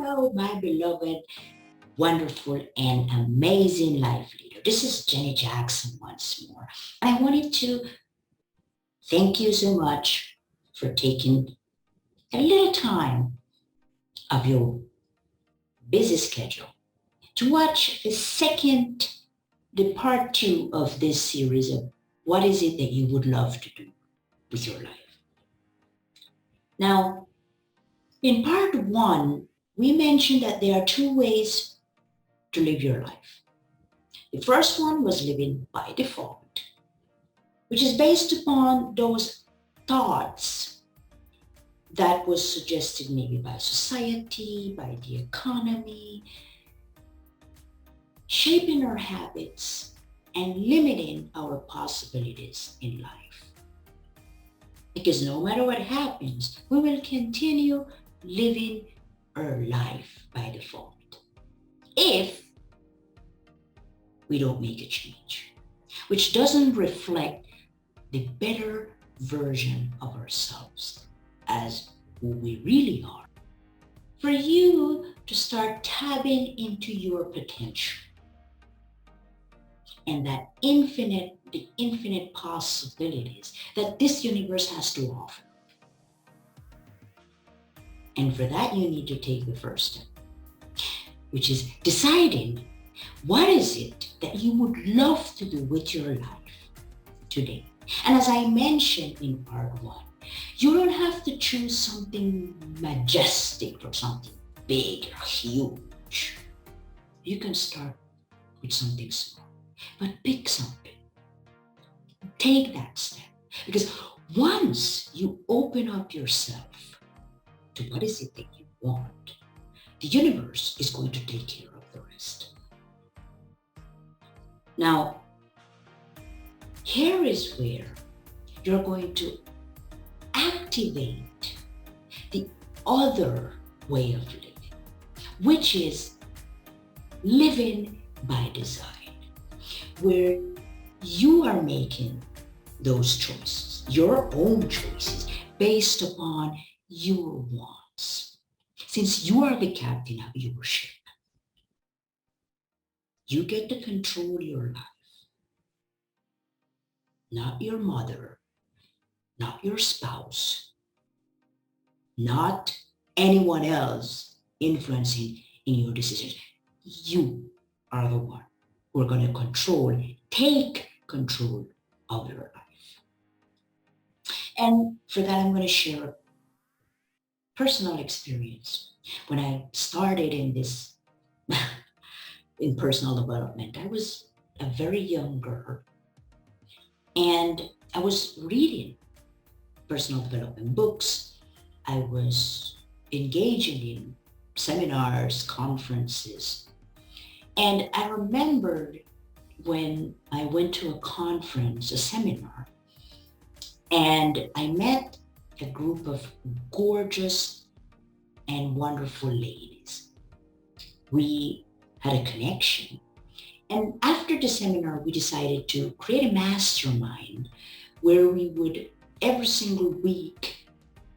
Hello, my beloved, wonderful, and amazing life leader. This is Jenny Jackson once more. And I wanted to thank you so much for taking a little time of your busy schedule to watch the part two of this series of what is it that you would love to do with your life. Now, in part one, we mentioned that there are two ways to live your life. The first one was living by default, which is based upon those thoughts that was suggested maybe by society, by the economy, shaping our habits and limiting our possibilities in life. Because no matter what happens, we will continue living our life by default if we don't make a change, which doesn't reflect the better version of ourselves as who we really are. For you to start tapping into your potential and the infinite possibilities that this universe has to offer. And for that, you need to take the first step, which is deciding what is it that you would love to do with your life today. And as I mentioned in part one, you don't have to choose something majestic or something big or huge. You can start with something small, but pick something. Take that step. Because once you open up yourself to what is it that you want, the universe is going to take care of the rest. Now, here is where you're going to activate the other way of living, which is living by design, where you are making those choices, your own choices, based upon your wants. Since you are the captain of your ship, you get to control your life, not your mother, not your spouse, not anyone else influencing in your decisions. You are the one who are going to take control of your life. And for that, I'm going to share personal experience. When I started in this, in personal development, I was a very young girl and I was reading personal development books. I was engaging in seminars, conferences. And I remembered when I went to a conference, a seminar, and I met a group of gorgeous and wonderful ladies. We had a connection. And after the seminar, we decided to create a mastermind where we would every single week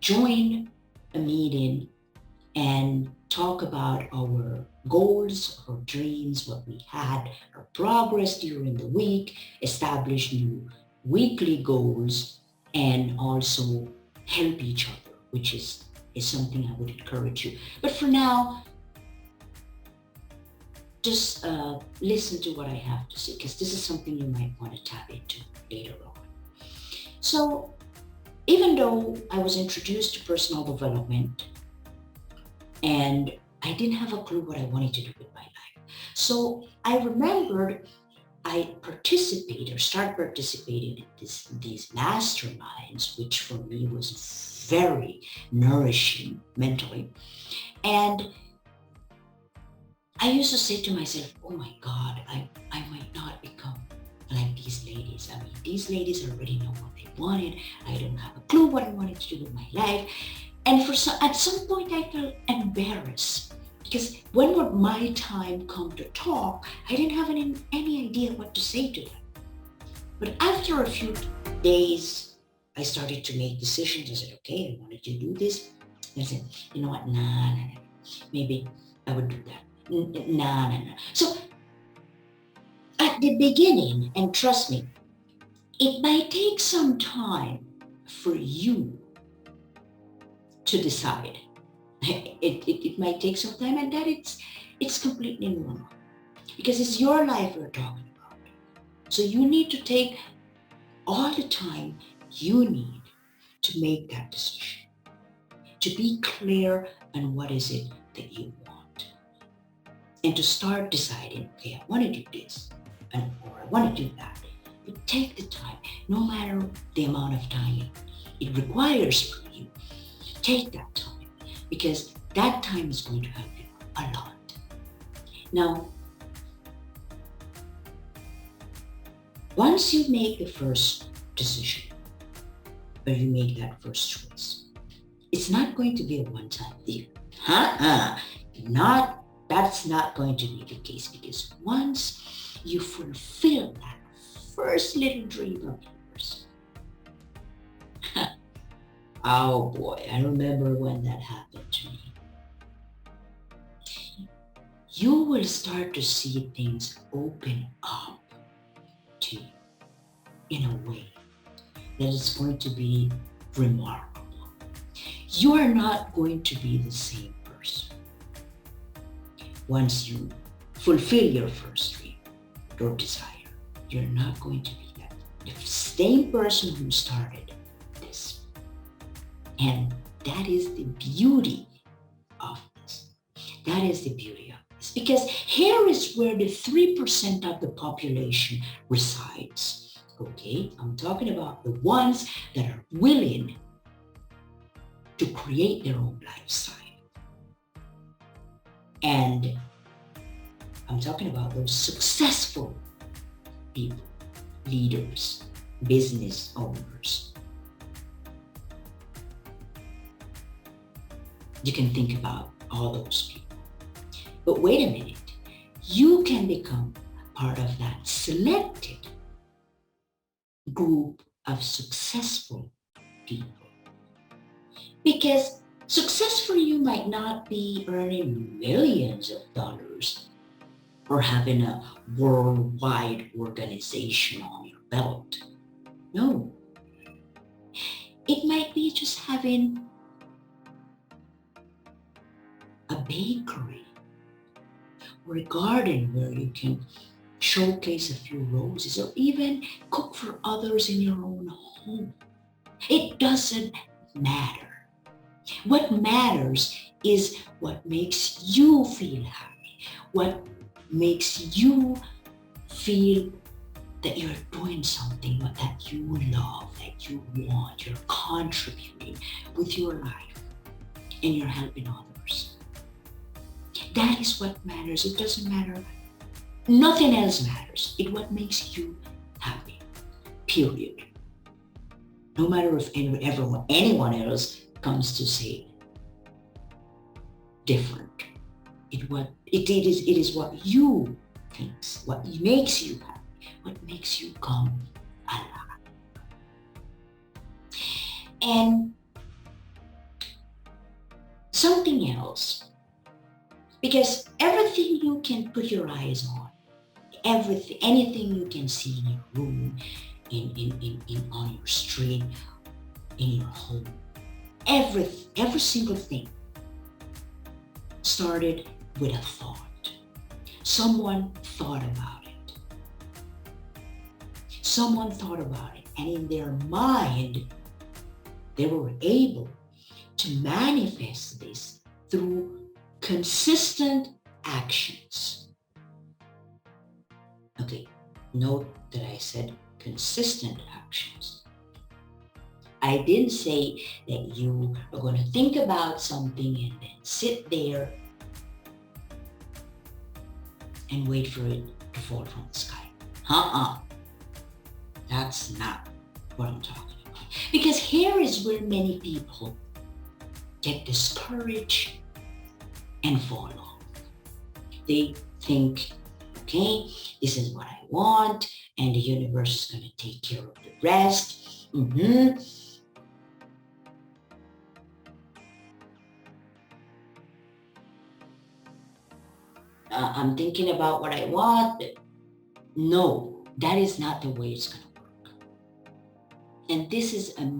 join a meeting and talk about our goals, our dreams, what we had, our progress during the week, establish new weekly goals, and also help each other, which is something I would encourage you. But for now, just listen to what I have to say, because this is something you might want to tap into later on. So even though I was introduced to personal development and I didn't have a clue what I wanted to do with my life. So I remembered I started participating in these masterminds, which for me was very nourishing mentally. And I used to say to myself, oh my God, I might not become like these ladies. I mean, these ladies already know what they wanted. I don't have a clue what I wanted to do with my life. And at some point I felt embarrassed because when would my time come to talk, I didn't have any idea what to say to them. But after a few days, I started to make decisions. I said, okay, I wanted to do this. And I said, you know what, nah. maybe I would do that. Nah. So at the beginning, and trust me, it might take some time for you to decide. It might take some time, and that it's completely normal because it's your life we're talking about. So you need to take all the time you need to make that decision, to be clear on what is it that you want, and to start deciding, okay, I want to do this, or I want to do that. But take the time, no matter the amount of time it requires for you. Take that time because that time is going to help you a lot. Now, once you make the first decision or you make that first choice, it's not going to be a one-time deal. Not That's not going to be the case because once you fulfill that first little dream of yours, oh boy, I remember when that happened to me. You will start to see things open up to you in a way that is going to be remarkable. You are not going to be the same person once you fulfill your first dream or desire. You're not going to be that. The same person who started this. And that is the beauty of this. That is the beauty of this. Because here is where the 3% of the population resides. Okay, I'm talking about the ones that are willing to create their own lifestyle. And I'm talking about those successful people, leaders, business owners. You can think about all those people. But wait a minute, you can become part of that selected group of successful people. Because success for you might not be earning millions of dollars or having a worldwide organization on your belt. No. It might be just having a bakery or a garden where you can showcase a few roses or even cook for others in your own home. It doesn't matter. What matters is what makes you feel happy, what makes you feel that you're doing something that you love, that you want, you're contributing with your life and you're helping others. That is what matters. It doesn't matter. Nothing else matters. It's what makes you happy, period. No matter if anyone else comes to say different. It is what you think, what makes you happy, what makes you come alive. And something else, because everything you can put your eyes on, anything you can see in your room, on your street, in your home, every single thing started with a thought. Someone thought about it. Someone thought about it, and in their mind, they were able to manifest this through consistent actions. Okay, note that I said consistent actions. I didn't say that you are going to think about something and then sit there and wait for it to fall from the sky. That's not what I'm talking about. Because here is where many people get discouraged and fall off. They think, okay, this is what I want, and the universe is going to take care of the rest. I'm thinking about what I want. No, that is not the way it's going to work. And this is a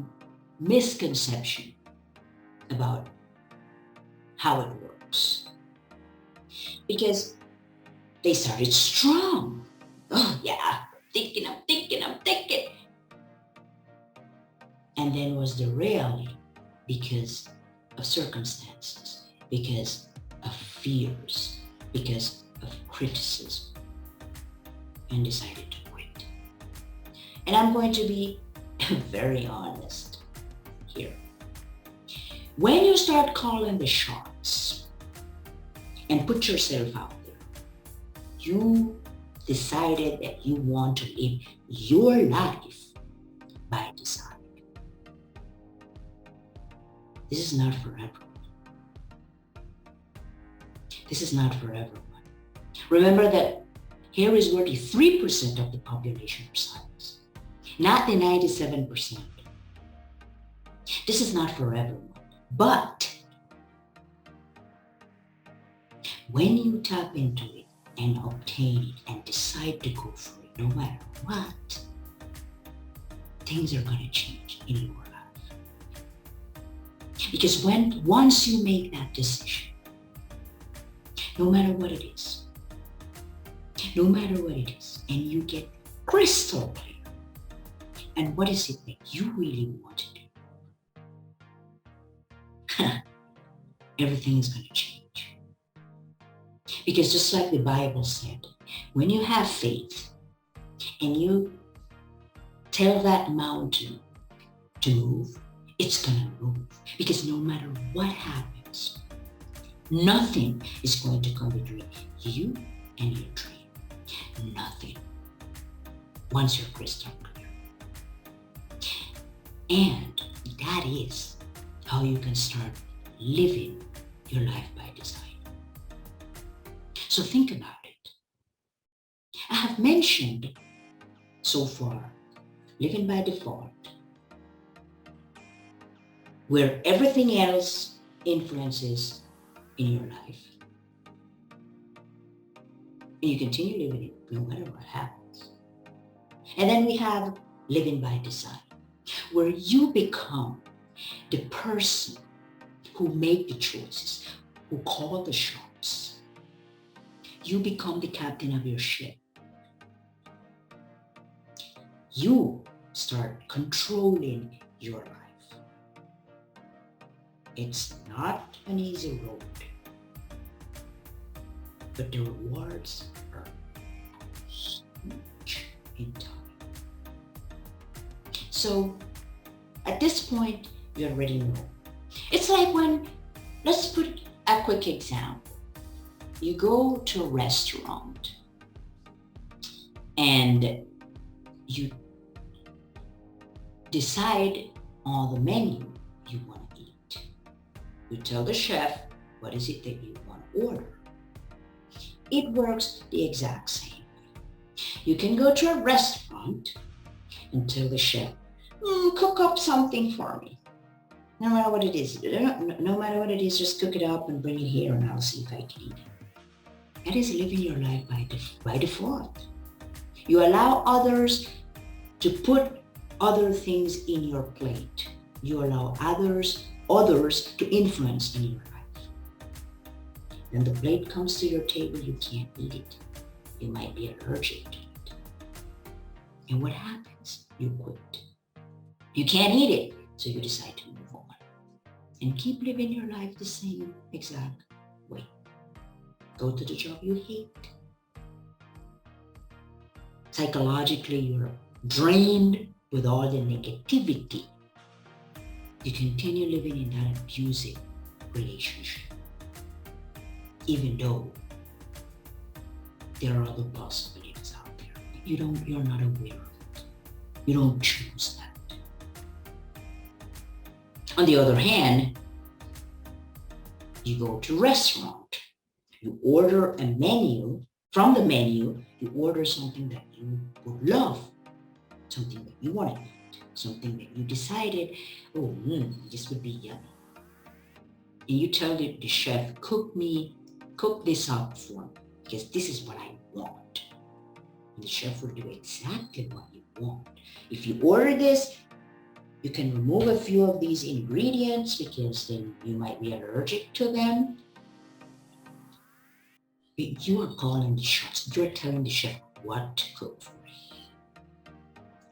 misconception about how it works. Because they started strong. Oh, yeah, I'm thinking. And then was derailed because of circumstances, because of fears, because of criticism, and decided to quit. And I'm going to be very honest here. When you start calling the shots and put yourself out there, you decided that you want to live your life by design. This is not for everyone. This is not for everyone. Remember that here is where the 3% of the population resides, not the 97%. This is not for everyone. But when you tap into it and obtain it and decide to go for it, no matter what, things are going to change in your life. Because once you make that decision, no matter what it is, and you get crystal clear, and what is it that you really want to do, everything is going to change. Because just like the Bible said, when you have faith and you tell that mountain to move, it's going to move. Because no matter what happens, nothing is going to come between you and your dream. Nothing. Once you're crystal clear. And that is how you can start living your life by design. So think about it. I have mentioned so far living by default, where everything else influences in your life. And you continue living it no matter what happens. And then we have living by design, where you become the person who make the choices, who call the shots. You become the captain of your ship. You start controlling your life. It's not an easy road, but the rewards are huge in time. So at this point, you already know. It's like when, let's put a quick example. You go to a restaurant and you decide on the menu you want to eat. You tell the chef what is it that you want to order. It works the exact same way. You can go to a restaurant and tell the chef, cook up something for me. No matter what it is, no matter what it is, just cook it up and bring it here and I'll see if I can eat it. That is living your life by default. You allow others to put other things in your plate. You allow others to influence in your life. When the plate comes to your table, you can't eat it. You might be allergic to it. And what happens? You quit. You can't eat it, so you decide to move on and keep living your life the same exact way. Go to the job you hate. Psychologically, you're drained with all the negativity. You continue living in that abusive relationship, even though there are other possibilities out there. You're not aware of it. You don't choose that. On the other hand, you go to a restaurant, you order a menu. From the menu, you order something that you would love, something that you want to eat, something that you decided, this would be yummy. And you tell the chef, cook this up for me. because this is what I want. And the chef will do exactly what you want. If you order this, you can remove a few of these ingredients because then you might be allergic to them. You are calling the shots. You're telling the chef what to cook for you.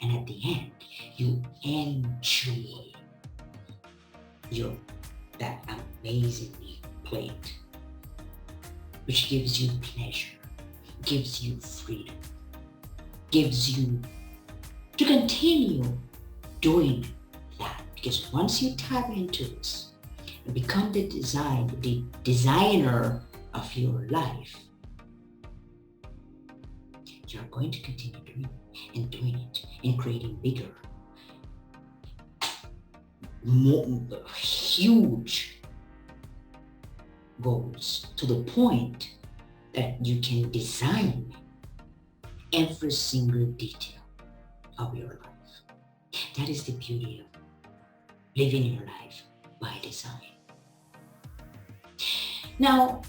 And at the end, you enjoy that amazing plate, which gives you pleasure, gives you freedom, gives you to continue doing that. Because once you tap into this and become the designer of your life, you're going to continue doing it and creating bigger, more huge goals to the point that you can design every single detail of your life. That is the beauty of living your life by design. Now,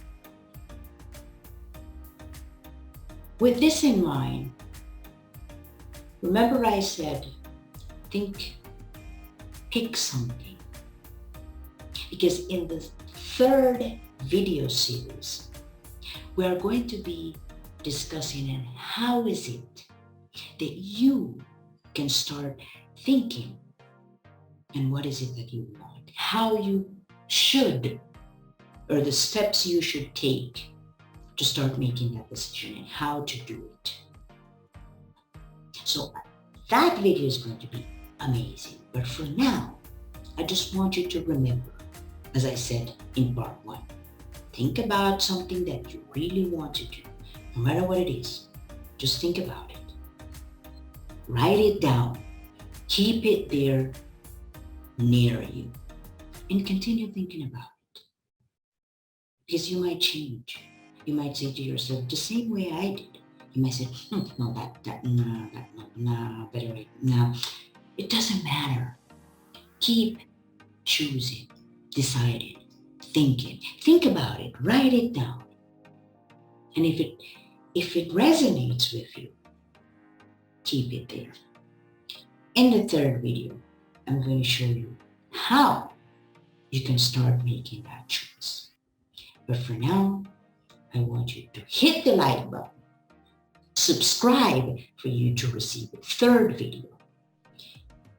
with this in mind, remember I said, pick something. Because in the third video series, we are going to be discussing and how is it that you can start thinking and what is it that you want, how you should, or the steps you should take to start making that decision and how to do it. So that video is going to be amazing. But for now, I just want you to remember, as I said in part 1, think about something that you really want to do, no matter what it is. Just think about it. Write it down. Keep it there near you and continue thinking about it. Because you might change. You might say to yourself, the same way I did. You might say, no, better wait, no. It doesn't matter. Keep choosing, deciding, thinking. Think about it, write it down. And if it resonates with you, keep it there. In the third video, I'm going to show you how you can start making that choice. But for now, I want you to hit the like button, subscribe for you to receive the third video.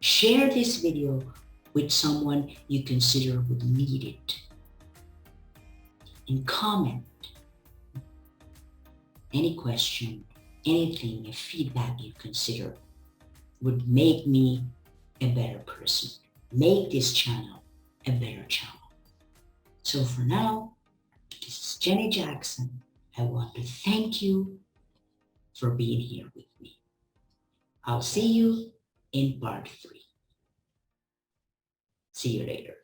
Share this video with someone you consider would need it. And comment any question, anything, a feedback you consider would make me a better person, make this channel a better channel. So for now, this is Jenny Jackson. I want to thank you for being here with me. I'll see you in part 3. See you later.